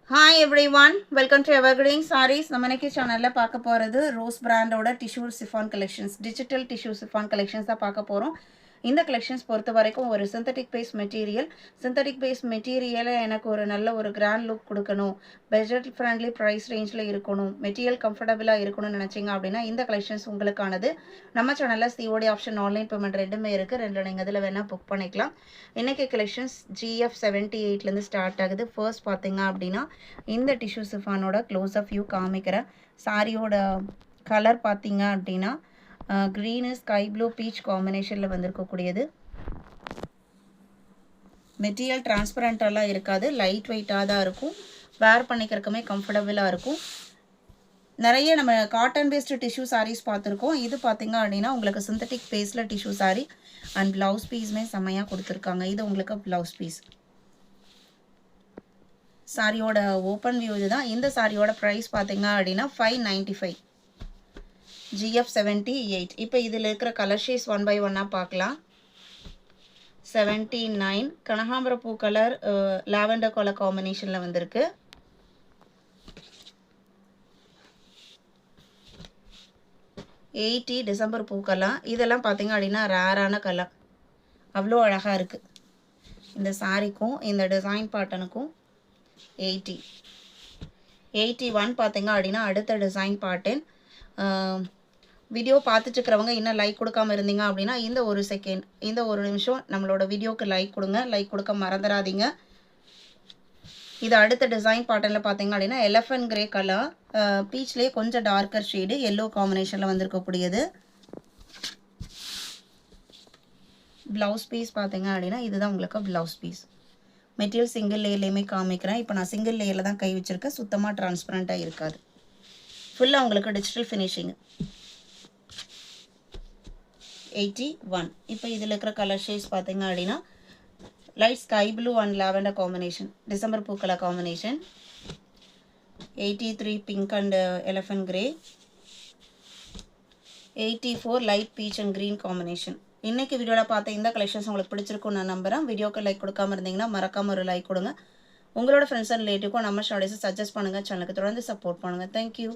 Hi everyone, welcome to Evergreen Sarees. நம்ம இன்னைக்கு சேனல்ல பார்க்க போறது ரோஸ் பிராண்டோட tissue chiffon collections, digital tissue chiffon collections தான் பார்க்க போறோம். இந்த கலெக்ஷன்ஸ் பொறுத்த வரைக்கும் ஒரு சிந்தட்டிக் பேஸ் மெட்டீரியலை எனக்கு ஒரு நல்ல ஒரு கிராண்ட் லுக் கொடுக்கணும், பட்ஜெட் ஃப்ரெண்ட்லி ப்ரைஸ் ரேஞ்சில் இருக்கணும், மெட்டீரியல் கம்ஃபர்டபுளாக இருக்கணும்னு நினச்சிங்க அப்படின்னா இந்த கலெக்ஷன்ஸ் உங்களுக்கானது. நம்ம சேனலில் சிஓடி ஆப்ஷன், ஆன்லைன் பேமெண்ட் ரெண்டுமே இருக்குது. ரெண்டில் நீங்கள் அதில் வேணால் புக் பண்ணிக்கலாம். இன்றைக்கி கலெக்ஷன்ஸ் GF78லேருந்து ஸ்டார்ட் ஆகுது. ஃபர்ஸ்ட் பார்த்தீங்க அப்படின்னா இந்த டிஷ்யூ சிஃபானோட க்ளோஸ் அப் வியூ காமிக்கிறேன். சாரியோட கலர் பார்த்தீங்க அப்படின்னா க்ரீனு ஸ்கை ப்ளூ பீச் காம்பினேஷனில் வந்திருக்கக்கூடியது. மெட்டீரியல் டிரான்ஸ்பரண்ட்டெல்லாம் இருக்காது, லைட் வெயிட்டாக தான் இருக்கும். வேர் பண்ணிக்கிறதுக்குமே கம்ஃபர்டபுளாக இருக்கும். நிறைய நம்ம காட்டன் பேஸ்டு டிஷ்யூ சாரீஸ் பார்த்துருக்கோம். இது பார்த்தீங்க அப்படின்னா உங்களுக்கு சிந்தட்டிக் பேஸில் டிஷ்யூ சாரீ அண்ட் ப்ளவுஸ் பீஸுமே செம்மையாக கொடுத்துருக்காங்க. இது உங்களுக்கு ப்ளவுஸ் பீஸ். சாரியோட ஓப்பன் வியூ இதுதான். இந்த சாரியோட ப்ரைஸ் பார்த்தீங்க அப்படின்னா 595 GF78. இப்போ இதில் இருக்கிற கலர் ஷேட்ஸ் ஒன் பை ஒன்னாக பார்க்கலாம். 79 கனகாம்பர பூ கலர் லாவெண்டர் கலர் காம்பினேஷனில் வந்திருக்கு. 80 டிசம்பர் பூ கலர். இதெல்லாம் பார்த்தீங்க அப்படின்னா ரேரான கலர், அவ்வளோ அழகாக இருக்குது. இந்த சாரிக்கும் இந்த டிசைன் பேட்டர்னுக்கும் 80. 81 பார்த்தீங்க அப்படின்னா அடுத்த டிசைன் பேட்டர்ன். வீடியோ பார்த்துட்டு இருக்கிறவங்க இன்னும் லைக் கொடுக்காமல் இருந்தீங்க அப்படின்னா இந்த ஒரு செகண்ட், இந்த ஒரு நிமிஷம் நம்மளோட வீடியோவுக்கு லைக் கொடுங்க. லைக் கொடுக்க மறந்துடாதீங்க. இது அடுத்த டிசைன் பேட்டர்னில் பார்த்தீங்க அப்படின்னா எலஃபண்ட் கிரே கலர், பீச்லேயே கொஞ்சம் டார்க்கர் ஷேடு எல்லோ காம்பினேஷனில் வந்திருக்கக்கூடியது. ப்ளவுஸ் பீஸ் பார்த்தீங்க அப்படின்னா இதுதான் உங்களுக்கு ப்ளவுஸ் பீஸ். மெட்டீரியல் சிங்கிள் லேயர்லேயுமே காமிக்கிறேன். இப்போ நான் சிங்கிள் லேயரில் தான் கை வச்சுருக்கேன். சுத்தமாக டிரான்ஸ்பரண்ட்டாக இருக்காது. ஃபுல்லாக உங்களுக்கு டிஜிட்டல் ஃபினிஷிங். 81. இப்போ இதில் இருக்கிற கலர் ஷேட்ஸ் பார்த்தீங்க அப்படின்னா light sky blue and lavender combination, December பூ colour combination. 83 pink and elephant grey. 84 light peach and green combination. இன்றைக்கி வீடியோவில் பார்த்த இந்த கலெக்ஷன்ஸ் உங்களுக்கு பிடிச்சிருக்கும் நான் நம்புகிறேன். வீடியோக்கு லைக் கொடுக்காம இருந்தீங்கன்னா மறக்காமல் ஒரு லைக் கொடுங்க. உங்களோட ஃப்ரெண்ட்ஸ் அண்ட் ரிலேட்டிவ்க்கும் நம்ம ஸ்டடீஸை சஜஸ்ட் பண்ணுங்கள். சேனலுக்கு தொடர்ந்து சப்போர்ட் பண்ணுங்கள். தேங்க்யூ.